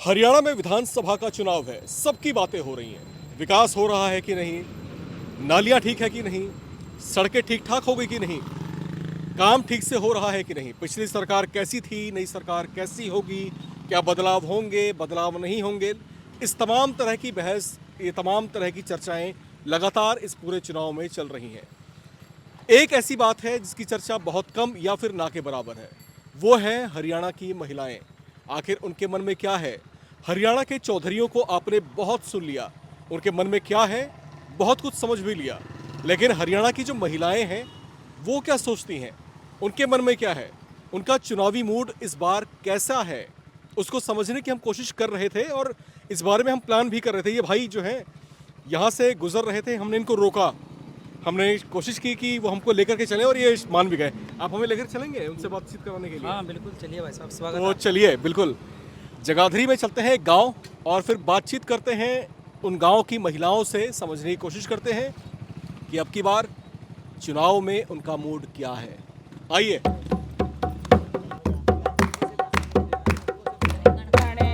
हरियाणा में विधानसभा का चुनाव है, सबकी बातें हो रही हैं। विकास हो रहा है कि नहीं, नालियां ठीक है कि नहीं, सड़कें ठीक ठाक हो गई कि नहीं, काम ठीक से हो रहा है कि नहीं, पिछली सरकार कैसी थी, नई सरकार कैसी होगी, क्या बदलाव होंगे, बदलाव नहीं होंगे। इस तमाम तरह की बहस, ये तमाम तरह की चर्चाएं लगातार इस पूरे चुनाव में चल रही हैं। एक ऐसी बात है जिसकी चर्चा बहुत कम या फिर ना के बराबर है, वो है हरियाणा की महिलाएं। आखिर उनके मन में क्या है? हरियाणा के चौधरियों को आपने बहुत सुन लिया, उनके मन में क्या है बहुत कुछ समझ भी लिया, लेकिन हरियाणा की जो महिलाएं हैं वो क्या सोचती हैं, उनके मन में क्या है, उनका चुनावी मूड इस बार कैसा है, उसको समझने की हम कोशिश कर रहे थे। और इस बारे में हम प्लान भी कर रहे थे। ये भाई जो हैं यहाँ से गुजर रहे थे, हमने इनको रोका, हमने कोशिश की कि वो हमको लेकर के चलें और ये मान भी गए। आप हमें लेकर चलेंगे उनसे बातचीत करवाने के लिए? हाँ बिल्कुल, चलिए भाई साहब, स्वागत तो है। चलिए, बिल्कुल जगाधरी में चलते हैं गांव, और फिर बातचीत करते हैं उन गांव की महिलाओं से, समझने की कोशिश करते हैं कि अब की बार चुनाव में उनका मूड क्या है। आइए। कणे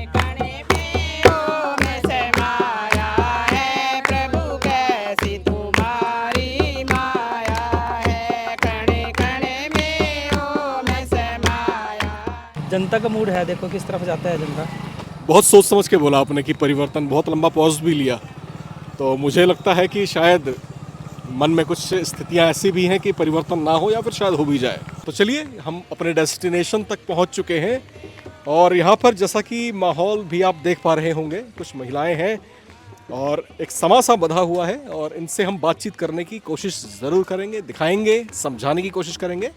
कणे में ओ में समाया है, प्रभु कैसी तुम्हारी माया है। कणे कणे में ओ में समाया। जनता का मूड है, देखो किस तरफ जाता है जनता। बहुत सोच समझ के बोला आपने कि परिवर्तन, बहुत लंबा पॉज भी लिया। तो मुझे लगता है कि शायद मन में कुछ स्थितियां ऐसी भी हैं कि परिवर्तन ना हो या फिर शायद हो भी जाए। तो चलिए, हम अपने डेस्टिनेशन तक पहुंच चुके हैं और यहाँ पर जैसा कि माहौल भी आप देख पा रहे होंगे, कुछ महिलाएं हैं और एक समा सा बंधा हुआ है, और इनसे हम बातचीत करने की कोशिश ज़रूर करेंगे, दिखाएंगे, समझाने की कोशिश करेंगे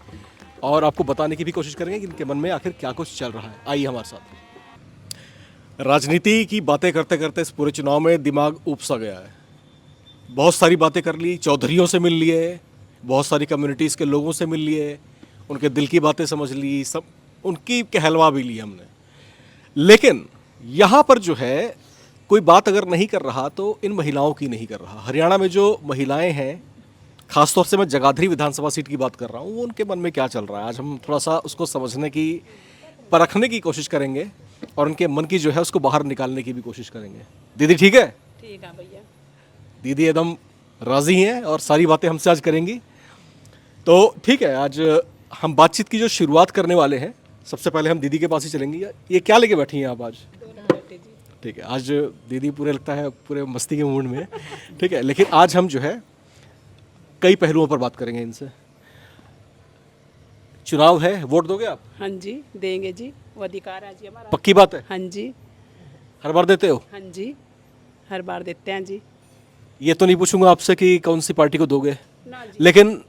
और आपको बताने की भी कोशिश करेंगे कि इनके मन में आखिर क्या कुछ चल रहा है। आइए हमारे साथ। राजनीति की बातें करते करते इस पूरे चुनाव में दिमाग ऊब सा गया है। बहुत सारी बातें कर ली, चौधरियों से मिल लिए, बहुत सारी कम्युनिटीज़ के लोगों से मिल लिए, उनके दिल की बातें समझ ली, सब उनकी कहलवा भी ली हमने। लेकिन यहाँ पर जो है, कोई बात अगर नहीं कर रहा तो इन महिलाओं की नहीं कर रहा। हरियाणा में जो महिलाएं हैं, खासतौर से मैं जगाधरी विधानसभा सीट की बात कर रहा हूँ, वो उनके मन में क्या चल रहा है, आज हम थोड़ा सा उसको समझने की, परखने की कोशिश करेंगे और उनके मन की जो है उसको बाहर निकालने की भी कोशिश करेंगे। दीदी ठीक है? ठीक है भैया। दीदी एकदम राज़ी हैं और सारी बातें हमसे आज करेंगी। तो ठीक है, आज हम बातचीत की जो शुरुआत करने वाले हैं, सबसे पहले हम दीदी के पास ही चलेंगे। ये क्या लेके बैठी हैं आप आज? ठीक है, आज दीदी पूरे लगता है पूरे मस्ती के मूड में है। ठीक है, लेकिन आज हम जो है कई पहलुओं पर बात करेंगे इनसे। चुनाव है, वोट दोगे आप? हाँ जी, देंगे जी, वो अधिकार है जी हमारा। पक्की बात है? हाँ जी। हर बार देते हो? हाँ जी, हर बार देते हैं जी। ये तो नहीं पूछूंगा आपसे कि कौन सी पार्टी को दोगे, ना जी। लेकिन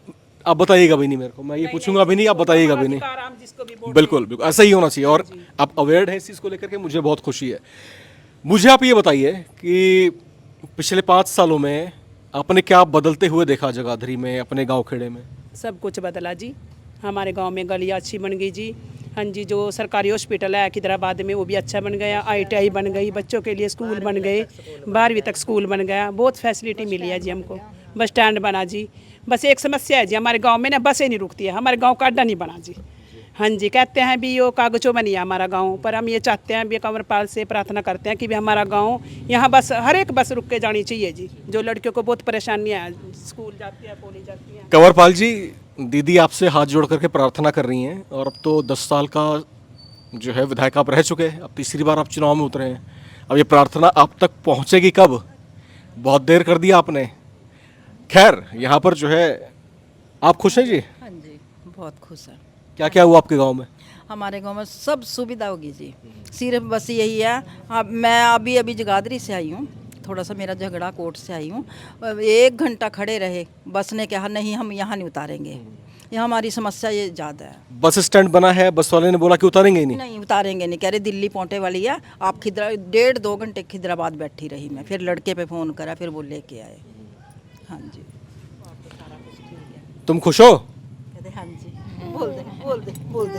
आप बताइएगा भी नहीं मेरे को, मैं ये पूछूंगा भी नहीं, आप बताइएगा भी नहीं। अधिकार हम जिसको भी वोट बिल्कुल बिल्कुल ऐसा ही होना चाहिए, और आप अवेयर हैं इस चीज़ को लेकर के, मुझे बहुत खुशी है। मुझे आप ये बताइए कि पिछले 5 सालों में आपने क्या बदलते हुए देखा जगाधरी में, अपने गांव खेड़े में? दें। सब कुछ बदला जी। हमारे गांव में गलियाँ अच्छी बन गई जी। हाँ जी, जो सरकारी हॉस्पिटल है खिदराबाद में वो भी अच्छा बन गया, ITI बन गई, बच्चों के लिए स्कूल बन गए, 12वीं तक स्कूल बन गया, बहुत फैसिलिटी मिली है जी हमको। बस स्टैंड बना जी। बस एक समस्या है जी, हमारे गांव में ना बसें नहीं रुकती है, हमारे गांव का अड्डा नहीं बना जी। हाँ जी, कहते हैं भी यो कागजों में नहीं है हमारा गांव, पर हम ये चाहते हैं भी कंवरपाल से प्रार्थना करते हैं कि भी हमारा गांव, यहाँ बस हर एक बस रुक के जानी चाहिए जी। जो लड़कियों को बहुत परेशानियाँ हैं, स्कूल जाती है, कॉलेज जाती हैं। कंवरपाल जी, दीदी आपसे हाथ जोड़ करके प्रार्थना कर रही हैं, और अब तो 10 साल का जो है विधायक आप रह चुके हैं, अब तीसरी बार आप चुनाव में उतरे हैं। अब ये प्रार्थना आप तक पहुंचेगी कब? बहुत देर कर दिया आपने। खैर, यहाँ पर जो है, आप खुश हैं जी? हाँ जी, बहुत खुश है। क्या क्या हुआ आपके गांव में? हमारे गांव में सब सुविधा होगी जी, सिर्फ बस यही है। अब मैं अभी जगाधरी से आई हूँ, थोड़ा सा मेरा झगड़ा कोर्ट से आई हूँ। 1 घंटा खड़े रहे, बस ने कहा नहीं हम यहाँ नहीं उतारेंगे, ये हमारी समस्या ये ज़्यादा है। बस स्टैंड बना है, बस वाले ने बोला कि उतारेंगे ही नहीं। नहीं उतारेंगे नहीं, कह रहे दिल्ली पहुँचे वाली है आप। 1.5-2 घंटे खिदराबाद बैठी रही मैं, फिर लड़के पे फ़ोन करा, फिर वो लेके आए। हाँ जी। तुम खुश हो? कहते हाँ जी, बोल दे बोल दे बोल दे।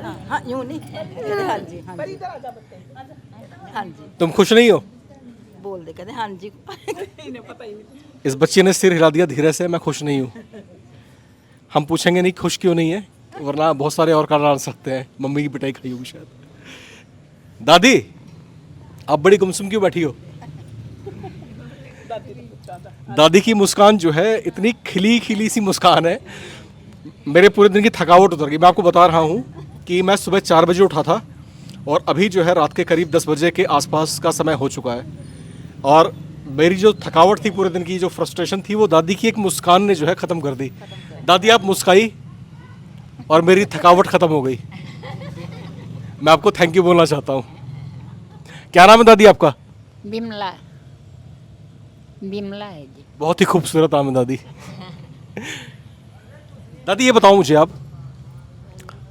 हाँ हाँ, यूँ नहीं, कहते हाँ जी हाँ जी हाँ जी, तुम खुश नहीं हो? बोल दे, कहते हाँ जी। इस बच्चे ने सिर हिला दिया धीरे से, मैं खुश नहीं हूँ। हम पूछेंगे नहीं खुश क्यों नहीं है, वरना बहुत सारे और कारण आ सकते हैं, मम्मी की पिटाई खाई होगी शायद। दादी आप बड़ी गुमसुम क्यों बैठी हो? दादी की मुस्कान जो है इतनी खिली खिली सी मुस्कान है, मेरे पूरे दिन की थकावट उतर गई। मैं आपको बता रहा हूँ कि मैं सुबह 4 बजे उठा था और अभी जो है रात के करीब 10 बजे के आसपास का समय हो चुका है, और मेरी जो थकावट थी पूरे दिन की, जो फ्रस्ट्रेशन थी, वो दादी की एक मुस्कान ने जो है ख़त्म कर दी। दादी आप मुस्काई और मेरी थकावट ख़त्म हो गई। मैं आपको थैंक यू बोलना चाहता हूँ। क्या नाम है दादी आपका? बिमला। बिमला है जी। बहुत ही खूबसूरत नाम है दादी। दादी ये बताओ मुझे आप,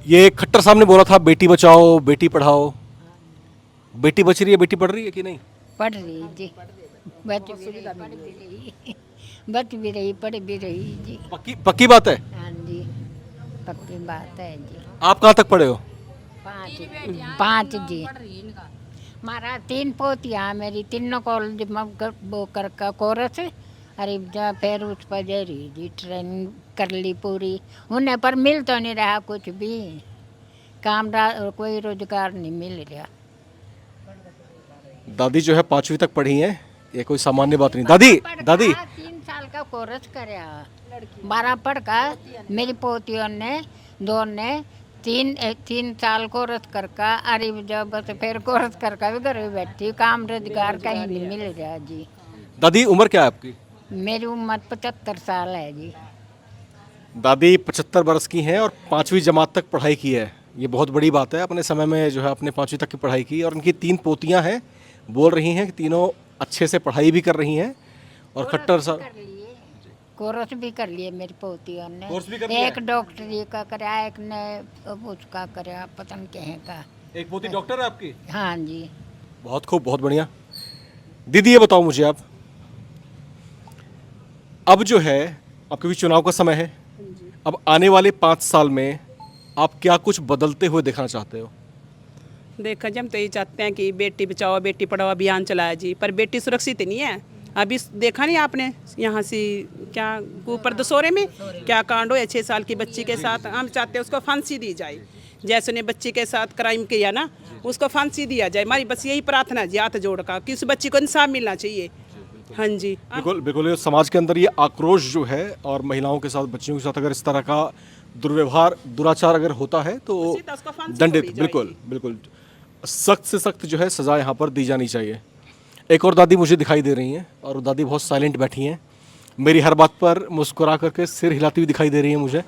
ये खट्टर साहब ने बोला था बेटी बचाओ बेटी पढ़ाओ, बेटी बच रही है, बेटी पढ़ रही है कि नहीं? पढ़ रही जी, बच भी रही, पढ़ भी रही, बच भी रही, पढ़ भी रही जी। पक्की पक्की बात है? हाँ जी, पक्की बात है जी। आप कहाँ तक पढ़े हो? 5 जी। हमारा 3 पोतियाँ, मेरी तीनों कॉलेज में वो कर का कोर्स, अरे फिर उस पर जरी जी ट्रेनिंग कर ली पूरी। उन्हें पर मिल तो नहीं रहा कुछ भी, काम कोई रोजगार नहीं मिल रहा। दादी जो है 5वीं तक पढ़ी हैं, ये कोई सामान्य बात नहीं। दादी 3 साल का कोर्स कराया, 12 पढ़ का। मेरी पोतियों ने 2 ने 3 साल कोर्स करका, अरे जब बस फिर कोर्स करका भी घर में बैठी, काम रोजगार कहीं नहीं मिल रहा जी। दादी उम्र क्या है आपकी? मेरी उम्र 75 साल है जी। दादी 75 बरस की हैं और 5वीं जमात तक पढ़ाई की है। ये बहुत बड़ी बात है। अपने समय में जो है अपने 5वीं तक की पढ़ाई की, और उनकी 3 पोतियां हैं, बोल रही हैं कि तीनों अच्छे से पढ़ाई भी कर रही हैं। और खट्टर साहब कोर्स भी कर लिए मेरी पोतियों ने। कोर्स भी कर लिया एक डॉक्टरी का कराया, एक ने उसका कराया, पता नहीं कहीं का। एक पोती डॉक्टर है आपकी? हाँ जी। बहुत खूब, बहुत बढ़िया। दीदी ये बताओ मुझे आप, अब जो है आपके भी चुनाव का समय है, अब आने वाले 5 साल में आप क्या कुछ बदलते हुए देखना चाहते हो? देखा जी, हम तो यही चाहते हैं कि बेटी बचाओ बेटी पढ़ाओ अभियान चलाया जी, पर बेटी सुरक्षित नहीं है। अभी देखा नहीं आपने यहाँ से क्या ऊपर दसोरे में क्या कांड हो 6 साल की बच्ची के साथ। हम चाहते हैं उसको फांसी दी जाए, जैसे ने बच्ची के साथ क्राइम किया ना, उसको फांसी दिया जाए। हमारी बस यही प्रार्थना है जी, हाथ जोड़ का, कि उस बच्ची को इंसाफ मिलना चाहिए। हाँ जी, बिल्कुल बिल्कुल। ये समाज के अंदर ये आक्रोश जो है, और महिलाओं के साथ, बच्चियों के साथ अगर इस तरह का दुर्व्यवहार, दुराचार अगर होता है तो उसको फांसी दंडित, होनी बिल्कुल बिल्कुल, सख्त से सख्त जो है सज़ा यहाँ पर दी जानी चाहिए। एक और दादी मुझे दिखाई दे रही हैं, और दादी बहुत साइलेंट बैठी हैं, मेरी हर बात पर मुस्कुरा करके सिर हिलाती हुई दिखाई दे रही है मुझे।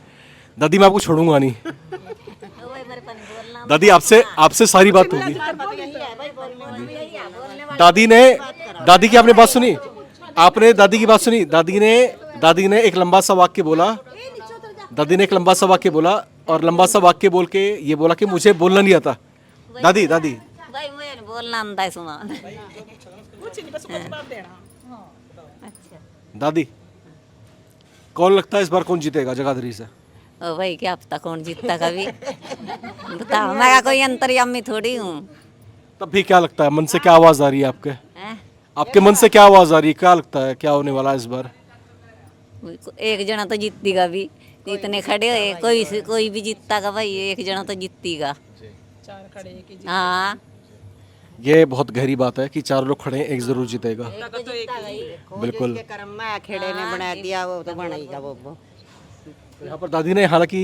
दादी मैं आपको छोड़ूंगा नहीं। दादी आपसे सारी बात होगी। दादी की आपने बात सुनी? आपने दादी की बात सुनी? दादी ने एक लंबा सा वाक्य बोला, दादी ने एक लंबा सा वाक्य बोला, और लंबा सा वाक्य बोल के ये बोला कि मुझे बोलना नहीं आता। दादी भाई मुझे बोलना आता है, सुना। दादी कौन लगता है इस बार कौन जीतेगा जगाधरी से? ओ भाई क्या पता कौन जीतता कभी। बताओ, मैं कोई अंतर्यामी थोड़ी हूँ। तब भी क्या लगता है, मन से क्या आवाज आ रही है आपके? हैं? आपके मन से क्या आवाज आ रही है? क्या लगता है क्या होने वाला है इस बार? एक जना तो जीतेगा भी, इतने खड़े हुए कोई भी जीतता का भाई, एक जना तो जीतेगा। हाँ, ये बहुत गहरी बात है कि 4 लोग खड़े हैं, एक जरूर जीतेगा। बिल्कुल। कर्म में खेड़े ने बना दिया, वो तो बनाएगा वो। यहाँ पर दादी ने हालांकि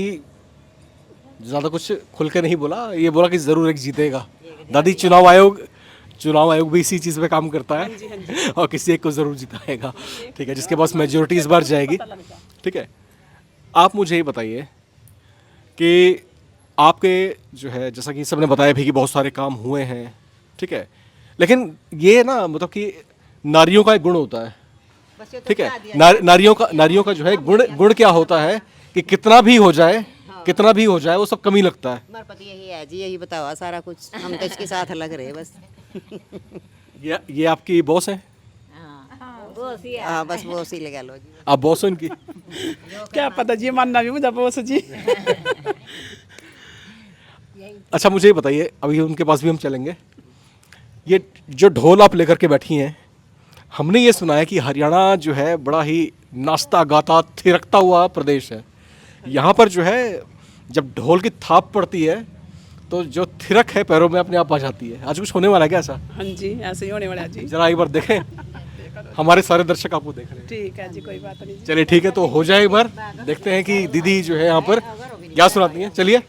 ज़्यादा कुछ खुल के नहीं बोला, ये बोला कि ज़रूर एक जीतेगा। दादी चुनाव आयोग भी इसी चीज़ पे काम करता है, और किसी एक को ज़रूर जिताएगा। ठीक है, जिसके पास मेजोरिटी इस बार जाएगी। ठीक है, आप मुझे ये बताइए कि आपके जो है, जैसा कि सबने बताया भी कि बहुत सारे काम हुए हैं, ठीक है, लेकिन ये ना मतलब कि नारियों का एक गुण होता है, ठीक है, नारियों का जो है गुण क्या होता है कि कितना भी हो जाए वो सब कमी लगता है। हमारे पति यही है जी, यही बताओ सारा कुछ, हम तो इसके साथ लग रहे बस। ये आपकी बॉस है? हाँ बस वो उसी लगा लो जी। आप बॉस हो इनकी? क्या पता जी, मानना भी मुझे बोस जी। अच्छा मुझे ये बताइए, अभी उनके पास भी हम चलेंगे। ये जो ढोल आप लेकर के बैठी हैं, हमने ये सुना है कि हरियाणा जो है बड़ा ही नाचता गाता थिरकता हुआ प्रदेश है। यहाँ पर जो है जब ढोल की थाप पड़ती है तो जो थिरक है पैरों में अपने आप आ जाती है। आज कुछ होने वाला है क्या ऐसा? हाँ जी, ऐसे ही होने वाला है जी। जरा एक बार देखें, हमारे सारे दर्शक आपको देख रहे हैं। ठीक है जी, कोई बात नहीं जी। चलिए ठीक है, तो हो जाए एक बार, देखते हैं कि दीदी जो है यहाँ पर क्या सुनाती हैं। चलिए।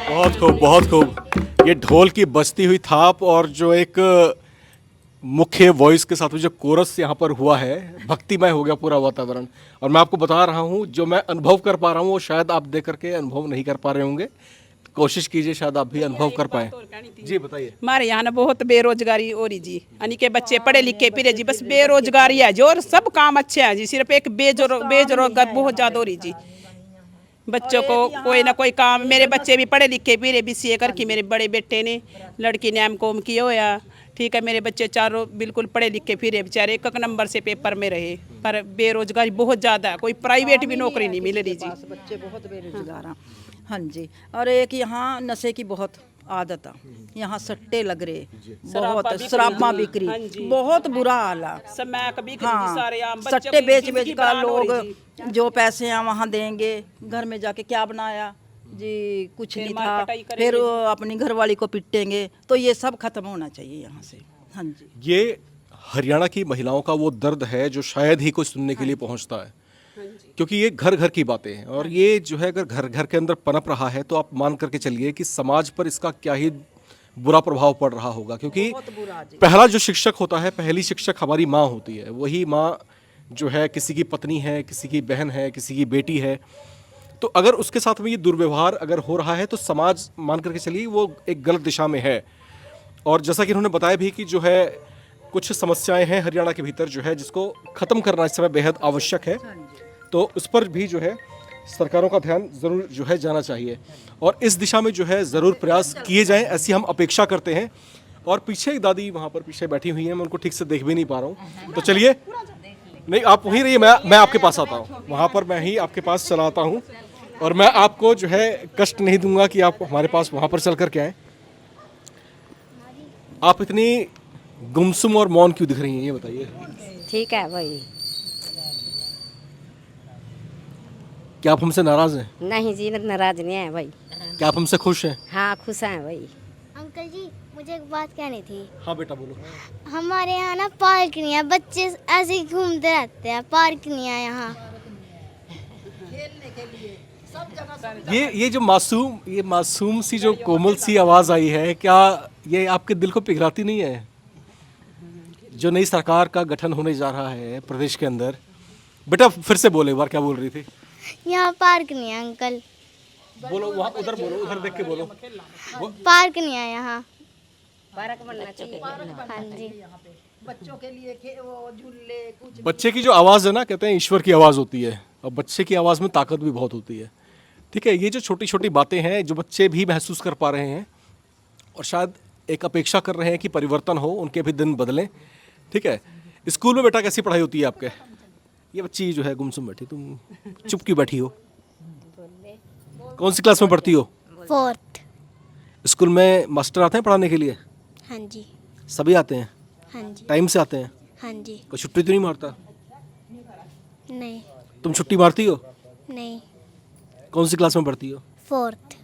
बहुत खूब, बहुत खूब। ये ढोल की बजती हुई थाप और जो एक मुख्य वॉइस के साथ में जो कोरस यहाँ पर हुआ है, भक्तिमय हो गया पूरा वातावरण। और मैं आपको बता रहा हूँ, जो मैं अनुभव कर पा रहा हूँ वो शायद आप देख करके अनुभव नहीं कर पा रहे होंगे। कोशिश कीजिए, शायद आप भी अनुभव कर पाए। जी बताइए। हमारे यहाँ ना बहुत बेरोजगारी हो रही जी, यानी के बच्चे पढ़े लिखे फिरे जी, बस बेरोजगारी है जी, और सब काम अच्छे हैं जी, सिर्फ एक बेरोजगार बहुत ज्यादा हो रही जी। बच्चों को कोई ना कोई काम, मेरे बच्चे भी पढ़े लिखे फिरे, BCA करके मेरे बड़े बेटे ने, लड़की ने M.Com किया होया। ठीक है, मेरे बच्चे चारों बिल्कुल पढ़े लिखे फिरे, बेचारे एक नंबर से पेपर में रहे, पर बेरोजगारी बहुत ज़्यादा है, कोई प्राइवेट भी नौकरी नहीं मिल रही जी। बच्चे बहुत बेरोजगार हैं। हाँ जी, और एक यहाँ नशे की बहुत आदत है, यहाँ सट्टे लग रहे, बहुत शराबा बिक्री, बहुत बुरा हाल है। हाँ, सट्टे बेच कर लोग जो पैसे हैं वहाँ देंगे, घर में जाके क्या बनाया जी, कुछ नहीं था, फिर अपनी घरवाली को पिटेंगे। तो ये सब खत्म होना चाहिए यहाँ से। हाँ जी, ये हरियाणा की महिलाओं का वो दर्द है जो शायद ही कोई सुनने के लिए पहुंचता है, क्योंकि ये घर घर की बातें हैं। और ये जो है अगर घर घर के अंदर पनप रहा है तो आप मान करके चलिए कि समाज पर इसका क्या ही बुरा प्रभाव पड़ रहा होगा। क्योंकि पहला जो शिक्षक होता है, पहली शिक्षक हमारी माँ होती है। वही माँ जो है किसी की पत्नी है, किसी की बहन है, किसी की बेटी है, तो अगर उसके साथ में ये दुर्व्यवहार अगर हो रहा है तो समाज मान करके चलिए वो एक गलत दिशा में है। और जैसा कि उन्होंने बताया भी कि जो है कुछ समस्याएं हैं हरियाणा के भीतर जो है, जिसको ख़त्म करना इस समय बेहद आवश्यक है। तो उस पर भी जो है सरकारों का ध्यान ज़रूर जो है जाना चाहिए, और इस दिशा में जो है ज़रूर प्रयास किए जाएं, ऐसी हम अपेक्षा करते हैं। और पीछे एक दादी वहाँ पर पीछे बैठी हुई हैं, मैं उनको ठीक से देख भी नहीं पा रहा हूँ। तो चलिए, नहीं आप वहीं रहिए, मैं आपके पास आता हूँ, वहाँ पर मैं ही आपके पास चला आता हूँ। और मैं आपको जो है कष्ट नहीं दूंगा कि आप हमारे पास वहाँ पर चल कर के आएँ। आप इतनी गुमसुम और मौन क्यों दिख रही हैं, ये बताइए। ठीक है भाई। क्या आप हमसे नाराज हैं? नहीं जी, नाराज नहीं है भाई। क्या आप हमसे खुश हैं? हाँ, खुश हैं भाई। अंकल जी, मुझे एक बात कहनी थी। हाँ बेटा बोलो। हमारे यहाँ ना पार्क नहीं है, बच्चे ऐसे ही घूमते रहते हैं, पार्क नहीं है यहाँ। ये जो मासूम सी जो कोमल सी आवाज़ आई है, क्या ये आपके दिल को पिघलाती नहीं है? जो नई सरकार का गठन होने जा रहा है प्रदेश के अंदर। बेटा फिर से बोले, एक बार क्या बोल रही थी? यहाँ पार्क नहीं है अंकल। बोलो, वहाँ उधर बोलो, उधर देख के बोलो। पार्क नहीं है यहाँ। पार्क बनना चाहिए। हाँ जी, बच्चों के लिए वो झूले कुछ। बच्चे की जो आवाज़ है ना, कहते हैं ईश्वर की आवाज़ होती है, और बच्चे की आवाज़ में ताकत भी बहुत होती है। ठीक है, ये जो छोटी छोटी बातें हैं जो बच्चे भी महसूस कर पा रहे हैं, और शायद एक अपेक्षा कर रहे हैं कि परिवर्तन हो, उनके भी दिन बदलें। ठीक है, स्कूल में बेटा कैसी पढ़ाई होती है आपके? ये बच्ची जो है गुमसुम बैठी, तुम चुप क्यों बैठी हो? कौन सी क्लास में पढ़ती हो? 4th। स्कूल में मास्टर आते हैं पढ़ाने के लिए? हाँ जी। सभी आते हैं? हाँ जी। टाइम से आते हैं? हाँ जी। कोई छुट्टी तो नहीं मारता? नहीं। तुम छुट्टी मारती हो? नहीं। कौन सी क्लास में पढ़ती हो? 4th।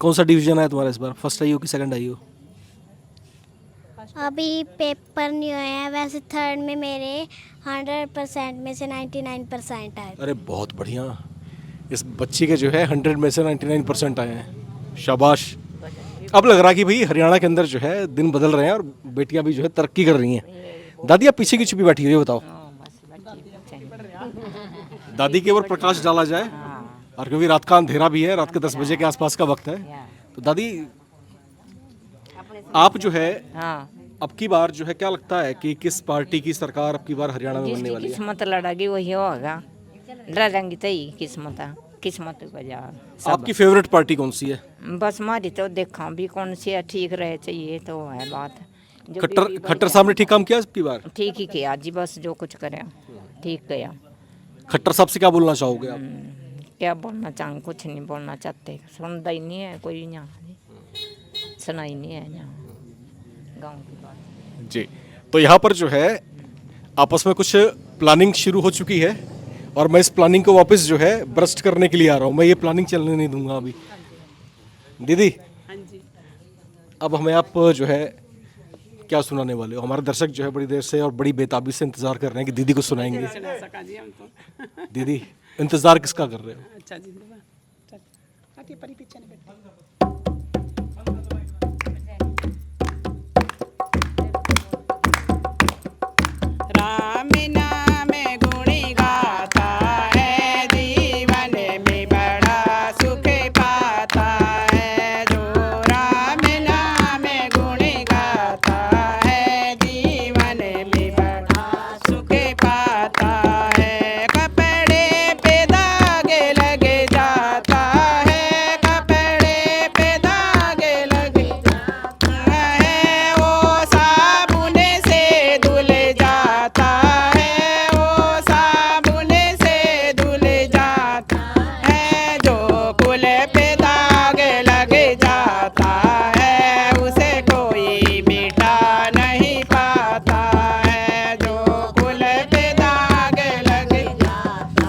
कौन सा डिवीजन आया तुम्हारा इस बार? फर्स्ट आई हो कि सेकंड आई हो? अभी पेपर नहीं हुए हैं, वैसे 3rd में मेरे 100% में से 99% आए। अरे बहुत बढ़िया, इस बच्ची के जो है 100 में से 99% आए हैं, शाबाश। अब लग रहा है कि भाई हरियाणा के अंदर जो है दिन बदल रहे हैं और बेटियां भी जो है तरक्की कर रही हैं। दादी आप पीछे की छुपी बैठी हुई है, बताओ। दादी के ऊपर प्रकाश डाला जाए, और क्योंकि रात का अंधेरा भी है, रात के 10 बजे के आसपास का वक्त है, तो दादी आप जो है अब की बार जो है क्या लगता है कि किस पार्टी की सरकार अब की बार हरियाणा में बनने वाली है? किस्मत लड़ेगी वही होगा, लड़ेंगी तो ही किस्मत बाजार। आपकी फेवरेट पार्टी कौन सी है? बस हमारी तो देखा भी कौन सी है, ठीक रहे चाहिए तो है बात। जो खट्टर साहब ने ठीक काम किया अब की बार? ठीक ही किया जी, बस जो कुछ करे ठीक किया। खट्टर साहब से क्या बोलना चाहोगे आप? क्या बोलना चाहूँ, कुछ नहीं बोलना चाहते, सुनता ही नहीं है कोई यहाँ, सुनाई नहीं है यहाँ गाँव की बात। जी, तो यहाँ पर जो है आपस में कुछ प्लानिंग शुरू हो चुकी है, और मैं इस प्लानिंग को वापस जो है ब्रस्ट करने के लिए आ रहा हूँ। मैं ये प्लानिंग चलने नहीं दूंगा अभी। दीदी, हाँ जी। अब हमें आप जो है क्या सुनाने वाले हो? हमारे दर्शक जो है बड़ी देर से और बड़ी बेताबी से इंतजार कर रहे हैं कि दीदी को सुनाएंगे। सुना सका जी हमको। दीदी, इंतजार किसका कर रहे हो? अच्छा जी, चल आके परी पीछे नहीं बैठ। राम नाम गुणी गाता है, जीवन में बड़ा सुख पाता है। जो राम नाम गुणी गाता है, जीवन में बड़ा सुख पाता है। कपड़े पे दाग लग जाता है, कपड़े पे दाग लग जाता है, वो साबुन से धुल जाता है, वो साबुन से धुल जाता है। जो कुल पे दाग लग जाता है, उसे कोई मिटा नहीं पाता है। जो कुल पे दाग लग जाता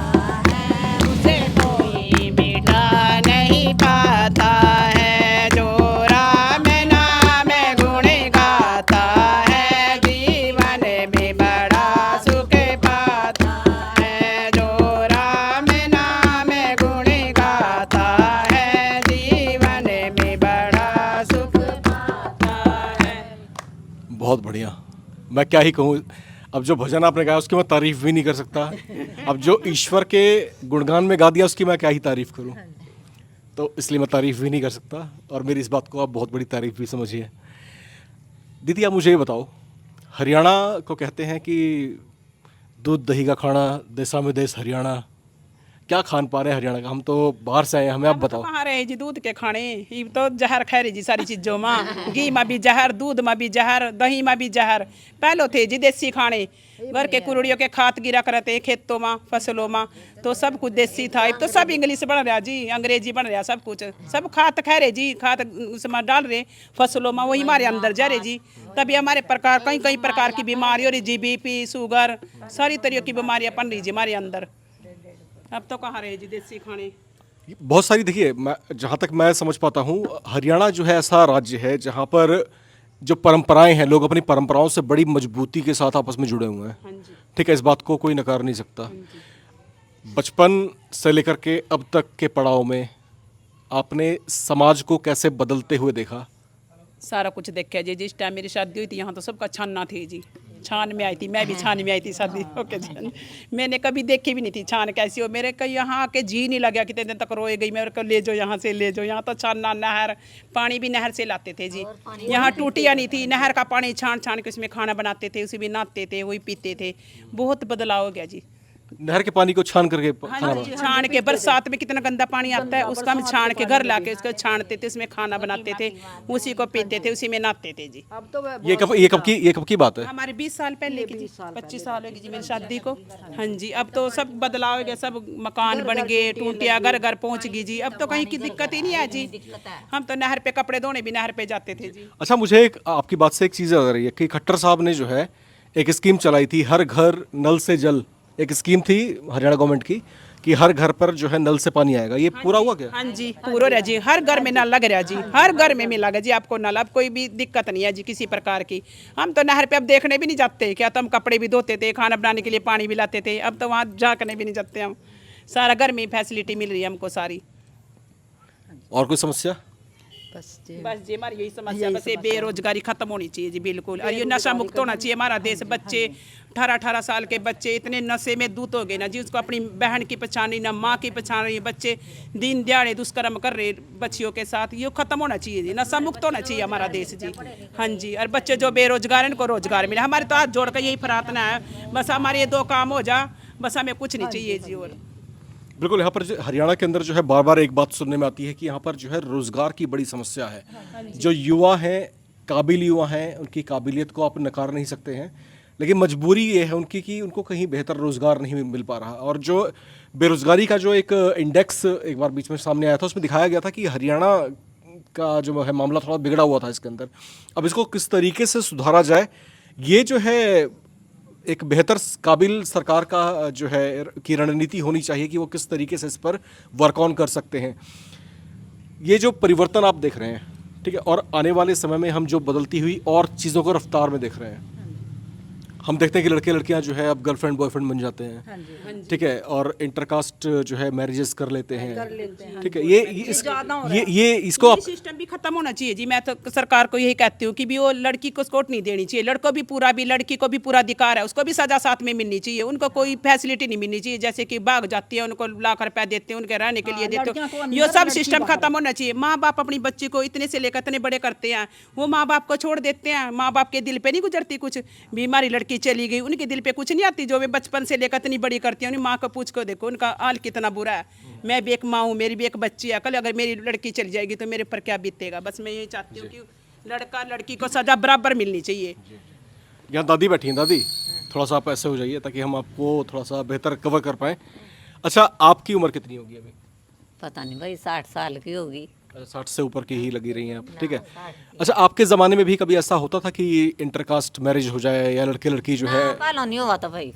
है, उसे कोई मिटा नहीं पाता है। जो राम नाम गुण गाता है, जीवन में बड़ा सुख पाता है। जो राम नाम गुण गाता है, जीवन में बड़ा सुख पाता है। बहुत बढ़िया, मैं क्या ही कहूँ। अब जो भजन आपने गाया उसकी मैं तारीफ भी नहीं कर सकता। अब जो ईश्वर के गुणगान में गा दिया उसकी मैं क्या ही तारीफ करूँ, तो इसलिए मैं तारीफ भी नहीं कर सकता, और मेरी इस बात को आप बहुत बड़ी तारीफ भी समझिए। दीदी, आप मुझे ये बताओ, हरियाणा को कहते हैं कि दूध दही का खाना, देसा में देश हरियाणा, क्या खान पान है हरियाणा का? हम तो बाहर से आए हैं, हमें आप बताओ। कहाँ रहे जी दूध के खाने, ये तो जहर खा रहे जी सारी चीजों में। घी में भी जहर, दूध में भी जहर, दही में भी जहर। पहले थे जी देसी खाने, घर के कुरुड़ियों के खाद गिरा करते खेतों में, फसलों में, तो सब कुछ देसी था। अब तो सब इंग्लिश बन रहा जी, अंग्रेजी बन रहा, सब कुछ सब खाद खा रहे जी, खाद उसमें डाल रहे फसलों में, वही हमारे अंदर जा रहे जी। तभी हमारे प्रकार कई कई प्रकार की बीमारी हो रही जी, BP, शुगर, सारी तरह की बीमारियां बन रही जी हमारे अंदर। अब तो कहाँ रहे जी देसी खाने। बहुत सारी, देखिए, मैं जहाँ तक मैं समझ पाता हूँ, हरियाणा जो है ऐसा राज्य है जहाँ पर जो परंपराएं हैं, लोग अपनी परंपराओं से बड़ी मजबूती के साथ आपस में जुड़े हुए हैं। ठीक है, इस बात को कोई नकार नहीं सकता। बचपन से लेकर के अब तक के पड़ाव में आपने समाज को कैसे बदलते हुए देखा? सारा कुछ देखा जी। जिस टाइम मेरी शादी हुई थी यहाँ तो सबका छानना थी जी, छान में आई थी, मैं भी छान में आई थी शादी होके जी। मैंने कभी देखी भी नहीं थी छान कैसी हो। मेरे कहीं यहाँ आके जी नहीं लगा, कितने दिन तक रोए गई, मेरे को ले जाओ यहाँ से, ले जाओ। यहाँ तो छानना, नहर, पानी भी नहर से लाते थे जी। यहाँ टूटियाँ नहीं थी, नहर का पानी छान छान के उसमें खाना बनाते थे, उसी में नहाते थे, वही पीते थे। बहुत बदलाव हो गया जी। नहर के पानी को छान करके खाना हाँ जी, छान के बरसात में कितना गंदा पानी आता है उसका हम छान के घर लाके उसको छानते थे, उसमें खाना बनाते थे, उसी को पीते थे, उसी में नहाते थे जी। अब तो ये कब की बात है? हमारे 20 साल पहले की जी, 25 साल होगी जी मेरी शादी को। हाँ जी, अब तो सब बदलाव हो गया, सब मकान बन गए, टूटिया घर घर पहुंच गई जी। अब तो कहीं की दिक्कत ही नहीं है जी। हम तो नहर पे कपड़े धोने भी नहर पे जाते थे जी। अच्छा, मुझे एक आपकी बात से एक चीज़ याद आ रही है कि खट्टर साहब ने जो है एक स्कीम चलाई थी, हर घर नल से जल। एक स्कीम थी हरियाणा गवर्नमेंट की कि हर घर पर जो है नल से पानी आएगा। ये पूरा हुआ क्या? हाँ जी, पूरा रहा जी, हर घर में नल लग रहा जी, हर घर में मिला जी आपको नल। अब कोई भी दिक्कत नहीं है जी किसी प्रकार की। हम तो नहर पे अब देखने भी नहीं जाते, क्या तो हम कपड़े भी धोते थे, खाना बनाने के लिए पानी भी लाते थे, अब तो वहाँ झाँकने भी नहीं जाते हम। सारा घर में फैसिलिटी मिल रही है हमको सारी। और कोई समस्या? बस जी हमारी यही समस्या, बस ये बेरोजगारी खत्म होनी चाहिए जी बिल्कुल, और ये नशा मुक्त होना चाहिए हमारा देश। बच्चे 18-18 साल के बच्चे इतने नशे में धुत हो गए ना जी, उसको अपनी बहन की पहचान नहीं, ना माँ की पहचान रही। बच्चे दिन दिहाड़े दुष्कर्म कर रहे बच्चियों के साथ, ये खत्म होना चाहिए जी, नशा मुक्त होना चाहिए हमारा देश जी। हाँ जी, और बच्चे जो बेरोजगार हैं उनको रोजगार मिले। हमारे तो हाथ जोड़ कर यही प्रार्थना है, बस हमारे ये 2 काम हो जा, बस हमें कुछ नहीं चाहिए जी। और बिल्कुल, यहाँ पर हरियाणा के अंदर जो है बार बार एक बात सुनने में आती है कि यहाँ पर जो है रोजगार की बड़ी समस्या है। जो युवा हैं, काबिल युवा हैं, उनकी काबिलियत को आप नकार नहीं सकते हैं, लेकिन मजबूरी ये है उनकी कि उनको कहीं बेहतर रोजगार नहीं मिल पा रहा। और जो बेरोजगारी का जो एक इंडेक्स एक बार बीच में सामने आया था, उसमें दिखाया गया था कि हरियाणा का जो है मामला थोड़ा बिगड़ा हुआ था इसके अंदर। अब इसको किस तरीके से सुधारा जाए, ये जो है एक बेहतर काबिल सरकार का जो है की रणनीति होनी चाहिए कि वो किस तरीके से इस पर वर्क ऑन कर सकते हैं। ये जो परिवर्तन आप देख रहे हैं, ठीक है, और आने वाले समय में हम जो बदलती हुई और चीज़ों को रफ्तार में देख रहे हैं, हम देखते हैं कि लड़के लड़कियां जो है अब गर्लफ्रेंड बॉयफ्रेंड बन जाते हैं, ठीक है, और इंटरकास्ट जो है मैरिजेस कर लेते हैं, ठीक है। ये इसको आप सिस्टम भी खत्म होना चाहिए जी। मैं तो सरकार को यही कहती हूँ कि भी वो लड़की को स्कोट नहीं देनी चाहिए, लड़को भी पूरा, भी लड़की को भी पूरा अधिकार है, उसको भी सजा साथ में मिलनी चाहिए। उनको कोई फैसिलिटी नहीं मिलनी चाहिए, जैसे कि भाग जाती है उनको लाख रुपया देते हैं, उनके रहने के लिए देते हो, ये सब सिस्टम खत्म होना चाहिए। माँ बाप अपनी बच्ची को इतने से लेकर इतने बड़े करते हैं, वो माँ बाप को छोड़ देते हैं, माँ बाप के दिल पे नहीं गुजरती कुछ भी, हमारी लड़की चली गई, उनके दिल पे कुछ नहीं आती, जो वे बचपन से लेकर इतनी बड़ी करती है। उन्हें माँ को पूछ को देखो उनका हाल कितना बुरा है। मैं भी एक माँ हूँ, मेरी भी एक बच्ची है, कल अगर मेरी लड़की चली जाएगी तो मेरे पर क्या बीतेगा। बस मैं यही चाहती हूँ कि लड़का लड़की को सजा बराबर मिलनी चाहिए। यहाँ दादी बैठी हैं, दादी थोड़ा सा आप ऐसे हो जाइए ताकि हम आपको थोड़ा सा बेहतर कवर कर पाएँ। अच्छा, आपकी उम्र कितनी होगी अभी? पता नहीं भाई, 60 साल की होगी। 60 से ऊपर की ही लगी रही हैं आप, ठीक है। अच्छा, आपके ज़माने में भी कभी ऐसा होता था कि इंटरकास्ट मैरिज हो जाए या लड़के लड़की जो है? पहले नहीं हुआ था भाई,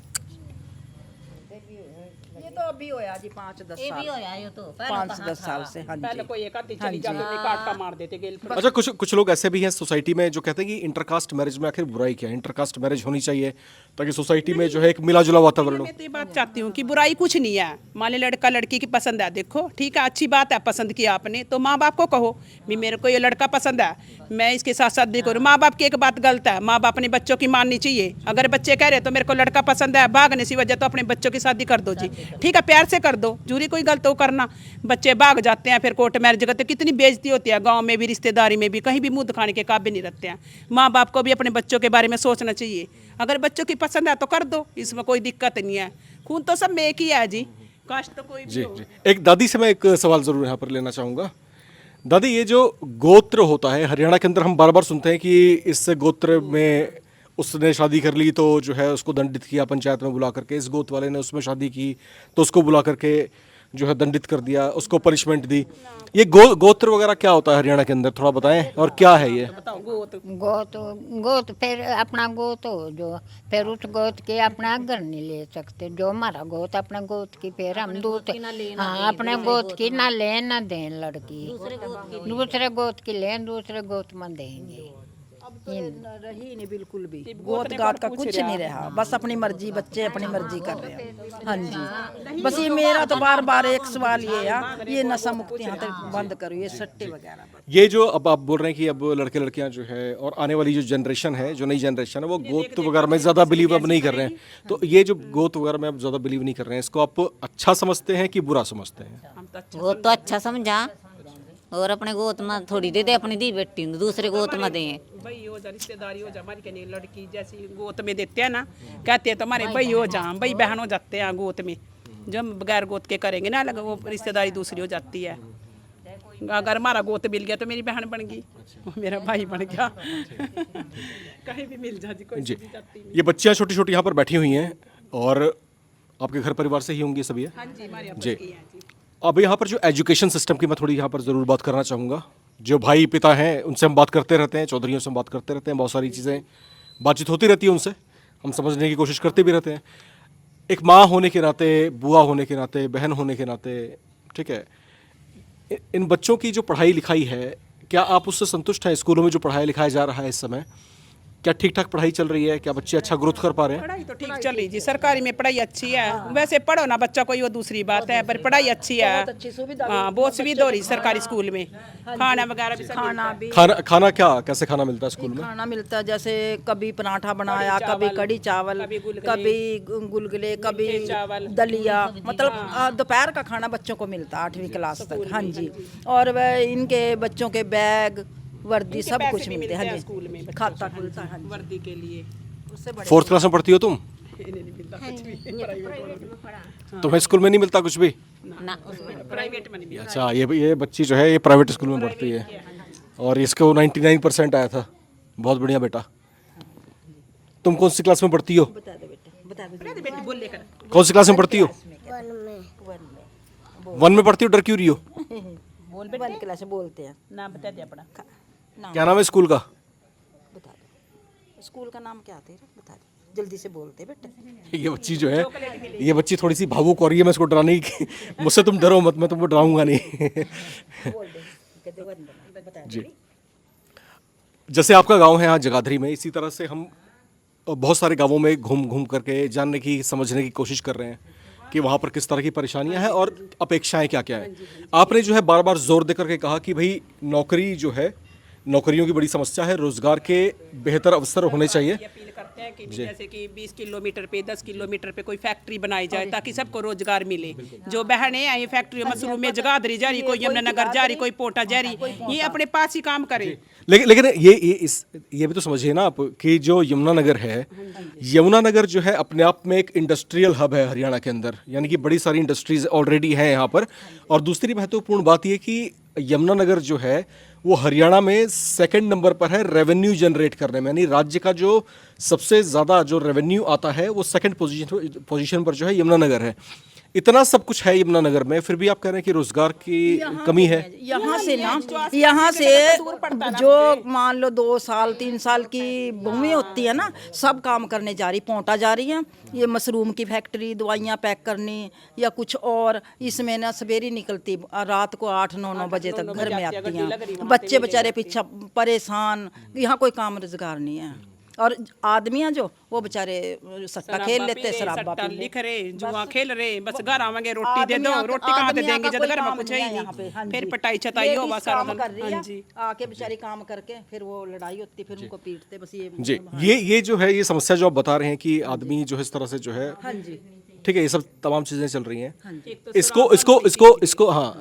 ये तो अभी होया जी 5-10 ये साल, भी होया ये तो 5-10 साल से। हाँ पहले जी, कोई एक आती चली जाती थी, काट का मार देते गेल। अच्छा, कुछ लोग ऐसे भी हैं सोसाइटी में जो कहते हैं कि इंटरकास्ट मैरिज में आखिर बुराई क्या है, इंटरकास्ट मैरिज होनी चाहिए ताकि सोसाइटी में जो है एक मिला जुला वातावरण हो। मैं तो ये बात चाहती हूँ कि बुराई कुछ नहीं है। मान ली लड़का लड़की की पसंद है, देखो ठीक है, अच्छी बात है, पसंद किया आपने तो माँ बाप को कहो भी मेरे को ये लड़का पसंद है, मैं इसके साथ शादी करूँ। माँ बाप की एक बात गलत है, माँ बाप अपने बच्चों की माननी चाहिए। अगर बच्चे कह रहे तो मेरे को लड़का पसंद है, भागने सी वजह तो अपने बच्चों की शादी कर दो जी, ठीक है, प्यार से कर दो, जूरी कोई गलत हो करना। बच्चे भाग जाते हैं, फिर कोर्ट मैरिज करते, कितनी बेइज्जती होती है गाँव में भी, रिश्तेदारी में भी, कहीं भी मुँह दिखाने के काबिल नहीं रहते हैं। माँ बाप को भी अपने बच्चों के बारे में सोचना चाहिए। अगर बच्चों की पसंद है तो कर दो, इसमें कोई दिक्कत नहीं है। खून तो सब में एक ही है जी, कास्ट तो कोई भी जी हो। जी। एक दादी से मैं एक सवाल ज़रूर यहाँ पर लेना चाहूँगा। दादी, ये जो गोत्र होता है हरियाणा के अंदर, हम बार बार सुनते हैं कि इस गोत्र में उसने शादी कर ली तो जो है उसको दंडित किया पंचायत में बुला करके, इस गोत्र वाले ने उसमें शादी की तो उसको बुला करके जो है दंडित कर दिया, उसको पनिशमेंट दी। ये गोत्र वगैरह क्या होता है हरियाणा के अंदर, थोड़ा बताएं, और क्या है ये? गोत फिर अपना गोत हो जो, फिर उस गोत के अपना घर नहीं ले सकते। जो हमारा गोत अपना गोत की, फिर हम हाँ अपने गोत की ना ले ना दें लड़की, दूसरे गोत की लें, दूसरे गोत में देंगे। रही नहीं बिल्कुल भी, गोत गात का कुछ नहीं रहा, बस अपनी मर्जी, बच्चे अपनी मर्जी कर रहे हैं। हाँ जी, बस ये मेरा तो बार बार एक सवाल ये है, ये नशा मुक्ति यहाँ तक बंद करो, ये सट्टे वगैरह। ये जो अब आप बोल रहे हैं कि अब लड़के लड़कियां जो है और आने वाली जो जनरेशन है, जो नई जनरेशन है, वो गोत वगैरह में ज़्यादा बिलीव अब नहीं कर रहे हैं, तो ये जो गोत वगैरह में अब ज़्यादा बिलीव नहीं कर रहे हैं, इसको आप अच्छा समझते हैं कि बुरा समझते हैं? वो तो अच्छा समझा, और अपने गोद में थोड़ी दे दे अपनी दी बेटी ने, दूसरे गोद में दे। भाई हो जा, रिश्तेदारी हो जा, हमारी कहने लड़की जैसी गोद में देते हैं ना, कहते हैं तुम्हारे भाई हो जा, भाई बहन हो जाते हैं गोद में। जो हम बगैर गोद के करेंगे ना अलग, वो रिश्तेदारी दूसरी हो जाती है। अगर हमारा गोद मिल गया तो मेरी बहन बन गई, मेरा भाई बन गया। कहीं भी मिल जाती कोई जी, चीज़ जाती नहीं। ये बच्चियाँ छोटी छोटी यहाँ पर बैठी हुई हैं और आपके घर परिवार से ही होंगी सभी है? हाँ जी, हमारे यहाँ जी। पर की है जी। अब यहाँ पर जो एजुकेशन सिस्टम की मैं थोड़ी यहाँ पर ज़रूर बात करना चाहूँगा। जो भाई पिता हैं उनसे हम बात करते रहते हैं, चौधरियों से हम बात करते रहते हैं, बहुत सारी चीज़ें बातचीत होती रहती है उनसे, हम समझने की कोशिश करते भी रहते हैं। एक माँ होने के नाते, बुआ होने के नाते, बहन होने के नाते, ठीक है, इन बच्चों की जो पढ़ाई लिखाई है, क्या आप उससे संतुष्ट हैं? स्कूलों में जो पढ़ाया लिखाया जा रहा है इस समय, क्या ठीक ठाक पढ़ाई चल रही है? क्या बच्चे अच्छा ग्रोथ कर पा रहे हैं? पढ़ाई तो ठीक चल रही जी, सरकारी में पढ़ाई अच्छी है। वैसे पढ़ो ना बच्चा कोई, वो दूसरी बात है, पर पढ़ाई अच्छी है। हाँ, बहुत सुविधा हो रही सरकारी स्कूल में, खाना वगैरह भी खाना भी। खाना क्या, कैसे खाना मिलता है स्कूल में? खाना मिलता है जैसे कभी पराठा बनाया, कभी कड़ी चावल, कभी गुलगुले, कभी दलिया, मतलब दोपहर का खाना बच्चों को मिलता है 8वीं क्लास तक। हाँ जी, और वह इनके बच्चों के बैग, वर्दी, सब कुछ मिलते हैं। हाँ स्कूल में जी, खाता खुलता है। हाँ जी। वर्दी के लिए। 4th क्लास में पढ़ती हो तुम? तुम्हें स्कूल में नहीं मिलता कुछ भी? ना प्राइवेट में नहीं। अच्छा, ये बच्ची जो है ये प्राइवेट स्कूल में पढ़ती है और इसको 99% आया था। बहुत बढ़िया बेटा। तुम कौन सी क्लास में पढ़ती हो? बेटी बोल लेकर कौन सी क्लास में पढ़ती हो? 1 में पढ़ती हो? डर क्यों रही हो? बोल 1 क्लास में बोलते हैं। नाम बता दे अपना। क्या नाम है स्कूल का? बता दो स्कूल का नाम क्या है तेरा, बता दो जल्दी से बोलते बेटे। ये बच्ची जो है, ये बच्ची थोड़ी सी भावुक हो रही है। मैं इसको डराने की, मुझसे तुम डरो मत, मैं तुमको डराऊंगा नहीं। जी, जैसे आपका गांव है यहाँ जगाधरी में, इसी तरह से हम बहुत सारे गांवों में घूम घूम करके जानने की, समझने की कोशिश कर रहे हैं कि वहाँ पर किस तरह की परेशानियां हैं और अपेक्षाएं क्या क्या हैं। आपने जो है बार बार जोर दे करके कहा कि भाई नौकरी जो है, नौकरियों की बड़ी समस्या है, रोजगार के बेहतर अवसर होने चाहिए। अपील करते हैं कि जैसे कि 20 किलोमीटर पे, 10 किलोमीटर पे कोई फैक्ट्री बनाई जाए ताकि सबको रोजगार मिले। जो बहनें आई फैक्ट्री मशरूम में जगाधरी जा रही, कोई यमुनानगर जा रही, कोई पोटा जा रही, ये अपने पास ही काम करे। लेकिन ये भी तो समझिए ना आप कि जो यमुनानगर है, यमुनानगर जो है अपने आप में एक इंडस्ट्रियल हब है हरियाणा के अंदर, यानी कि बड़ी सारी इंडस्ट्रीज ऑलरेडी हैं यहाँ पर। और दूसरी महत्वपूर्ण बात ये कि यमुनानगर जो है वो हरियाणा में 2nd नंबर पर है रेवेन्यू जनरेट करने में, यानी राज्य का जो सबसे ज़्यादा जो रेवेन्यू आता है वो 2nd पोजीशन पर जो है यमुनानगर है। इतना सब कुछ है यमुनानगर में, फिर भी आप कह रहे हैं कि रोजगार की कमी है। यहाँ से ना, यहाँ से जो मान लो 2 साल 3 साल की भूमि होती है ना, सब काम करने जा रही, पोंटा जा रही है। ये मशरूम की फैक्ट्री, दवाइयाँ पैक करनी या कुछ और, इसमें ना सवेरे निकलती, रात को 8-9 बजे तक घर में आती हैं। बच्चे बेचारे पीछा परेशान, यहाँ कोई काम रोजगार नहीं है। और आदमियां जो वो बेचारे सट्टा खेल लेते, शराबा पी लिख रहे, जुआ खेल रहे, बस घर आवेंगे रोटी दे दो, रोटी कहाँ से देंगे जब घर में कुछ है ही नहीं। फिर पटाई छताई हो बस सारा दिन। हाँ जी, आके बेचारी काम करके फिर वो लड़ाई होती, फिर उनको पीटते, बस ये जी, ये जो है, ये समस्या जो आप बता रहे हैं कि आदमी जो है इस तरह से जो है, हाँ जी, ठीक है, ये सब तमाम चीजें चल रही हैं। इसको हाँ,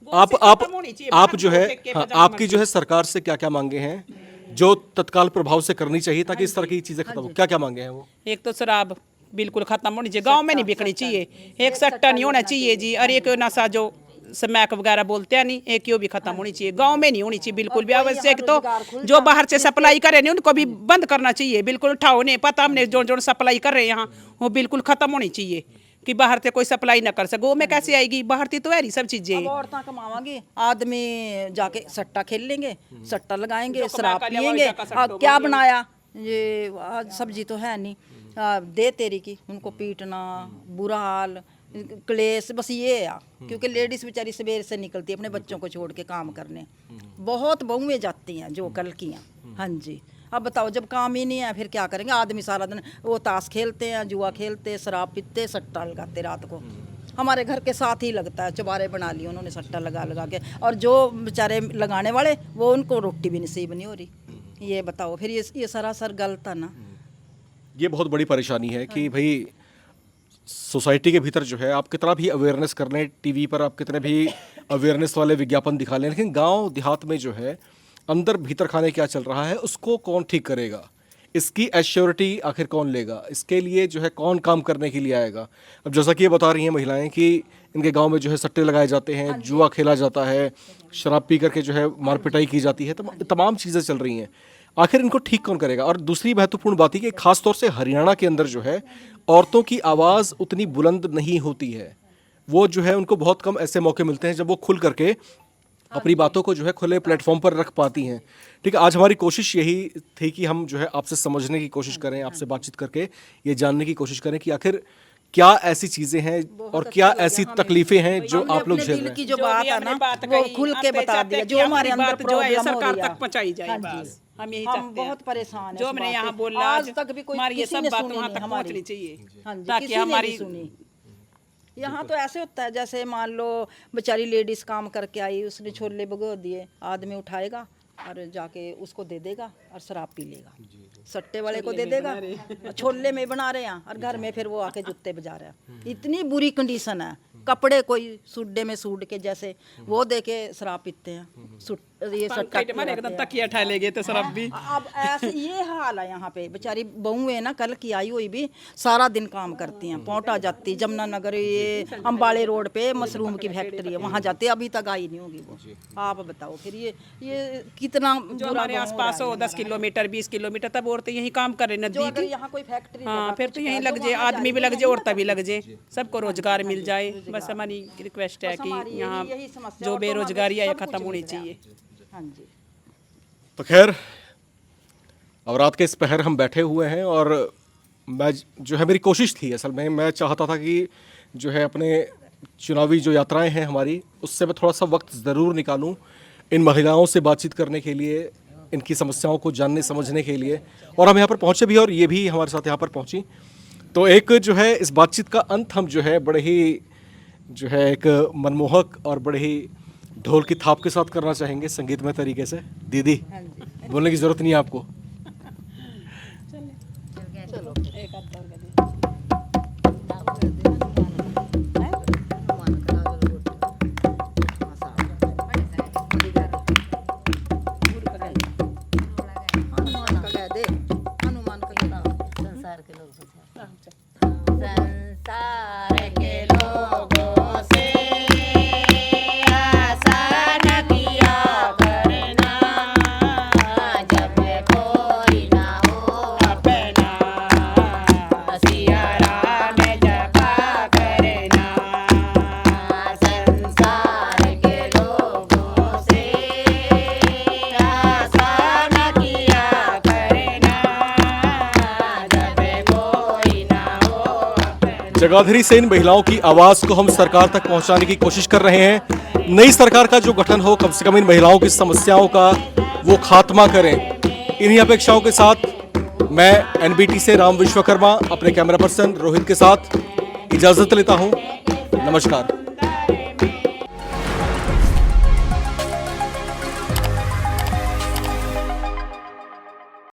आप जो है, हाँ, आपकी जो है सरकार से क्या क्या मांगे हैं जो तत्काल प्रभाव से करनी चाहिए ताकि इस तरह की चीजें खत्म हो? क्या क्या मांगे हैं वो? एक तो शराब बिल्कुल खत्म होनी चाहिए, गांव में नहीं बिकनी चाहिए। एक सट्टा नहीं होना चाहिए जी, और एक नशा जो स्मैक वगैरह बोलते हैं नहीं, एक यो भी खत्म होनी चाहिए। गांव में नहीं होनी चाहिए बिल्कुल भी। आवश्यक तो जो बाहर से सप्लाई कर रहे हैं उनको भी बंद करना चाहिए बिल्कुल। उठाओ नहीं पता हमने जो सप्लाई कर रहे हैं यहाँ, वो बिल्कुल खत्म होनी चाहिए कि बाहर से कोई सप्लाई ना कर सके। गाँव में कैसे आएगी? बाहर तो है सब चीजें। औरतें कमावांगी, आदमी जाके सट्टा खेल लेंगे, सट्टा लगाएंगे, शराब पियेंगे। क्या बनाया ये, आज सब्जी तो है नहीं, दे तेरी की, उनको पीटना, बुरा हाल, क्लेश, बस ये है। क्योंकि लेडीज बेचारी सवेर से निकलती है अपने बच्चों को छोड़ के काम करने, बहुत बहुएं जाती हैं जो कल की हैं। हाँ जी, अब बताओ जब काम ही नहीं है फिर क्या करेंगे? आदमी सारा दिन वो ताश खेलते हैं, जुआ खेलते, शराब पीते, सट्टा लगाते रात को। हमारे घर के साथ ही लगता है, चुबारे बना लिए उन्होंने सट्टा लगा लगा के, और जो बेचारे लगाने वाले वो, उनको रोटी भी नसीब नहीं हो रही। ये बताओ, फिर ये सरासर गलत है ना। ये बहुत बड़ी परेशानी है कि भाई सोसाइटी के भीतर जो है आप कितना भी अवेयरनेस कर लें, टीवी पर आप कितने भी अवेयरनेस वाले विज्ञापन दिखा लें, लेकिन गांव देहात में जो है अंदर भीतर खाने क्या चल रहा है उसको कौन ठीक करेगा, इसकी एश्योरिटी आखिर कौन लेगा, इसके लिए जो है कौन काम करने के लिए आएगा। अब जैसा कि ये बता रही हैं महिलाएं कि इनके गांव में जो है सट्टे लगाए जाते हैं, जुआ खेला जाता है, शराब पी करके जो है मारपिटाई की जाती है, तमाम चीज़ें चल रही हैं। आखिर इनको ठीक कौन करेगा। और दूसरी महत्वपूर्ण बात है कि खास तौर से हरियाणा के अंदर जो है औरतों की आवाज़ उतनी बुलंद नहीं होती है, वो जो है उनको बहुत कम ऐसे मौके मिलते हैं जब वो खुल करके अपनी बातों को जो है खुले प्लेटफॉर्म पर रख पाती हैं। ठीक है, आज हमारी कोशिश यही थी कि हम जो है आपसे समझने की कोशिश करें, आपसे बातचीत करके ये जानने की कोशिश करें कि आखिर क्या ऐसी चीज़ें हैं और क्या ऐसी तकलीफें हैं जो आप लोग झेल रहे हैं। की जो बात है ना वो खुल के बता दिया, जो हमारे अंदर प्रॉब्लम हो सरकार रही है तक पहुंचाई जाए बस। हम यही हम चाहते हैं। बहुत परेशान हैं जो इस हमने बात यहाँ से। बोला आज तक भी कोई हमारी ये किसी सब ने बात सुनी वहाँ नहीं तक हमारी। पहुँचनी चाहिए, हाँ जी, ताकि किसी ने हमारी नहीं सुनी। यहाँ तो ऐसे होता है जैसे मान लो बेचारी लेडीज काम करके आई, उसने छोले भगो दिए, आदमी उठाएगा और जाके उसको दे देगा और शराब पी लेगा, सट्टे वाले को दे देगा, छोले में बना रहे हैं और घर में फिर वो आके जूते बजा रहे हैं। इतनी बुरी कंडीशन है, कपड़े कोई सुड्डे में सूट के जैसे वो दे के शराब पीते हैं, ये सट्टा एकदम तकिया उठा ले गए तो शराब भी। अब ऐसे ये हाल है यहाँ पे। बेचारी बहू है ना, कल की आई हुई भी सारा दिन काम करती हैं, पहुँचा जाती जमुनानगर, ये अम्बाड़े रोड पे मशरूम की फैक्ट्री है, वहाँ जाते, अभी तक आई नहीं होगी वो। आप बताओ फिर ये कितना जो हमारे आसपास हो 10 किलोमीटर 20 किलोमीटर, तब औरतें यही काम कर रही जो अगर नजदीक। यहाँ कोई फैक्ट्री हाँ, फिर तो यहीं लग जाए, आदमी भी लग जाए, औरतें भी लग जाए, सबको रोजगार मिल जाए। बस हमारी रिक्वेस्ट है कि यहाँ जो बेरोजगारी है ये खत्म होनी चाहिए। हाँ जी। तो खैर, अब रात के इस पहर हम बैठे हुए हैं और मैं जो है मेरी कोशिश थी, असल में मैं चाहता था कि जो है अपने चुनावी जो यात्राएं हैं हमारी, उससे मैं थोड़ा सा वक्त ज़रूर निकालूं इन महिलाओं से बातचीत करने के लिए, इनकी समस्याओं को जानने समझने के लिए। और हम यहाँ पर पहुँचे भी और ये भी हमारे साथ यहाँ पर पहुँची। तो एक जो है इस बातचीत का अंत हम जो है बड़े ही जो है एक मनमोहक और बड़े ही ढोल की थाप के साथ करना चाहेंगे, संगीतमय तरीके से। दीदी, बोलने की ज़रूरत नहीं है आपको। संसार के लोगों से आसान किया करना, जब कोई ना हो अपना, सियारा में जपा करना। संसार के लोगों से आसान किया करना, जब कोई ना हो अपना। जगाधरी से इन महिलाओं की आवाज़ को हम सरकार तक पहुंचाने की कोशिश कर रहे हैं। नई सरकार का जो गठन हो, कम से कम इन महिलाओं की समस्याओं का वो खात्मा करें। इन्हीं अपेक्षाओं के साथ मैं एनबीटी से राम विश्वकर्मा अपने कैमरा पर्सन रोहित के साथ इजाज़त लेता हूं। नमस्कार।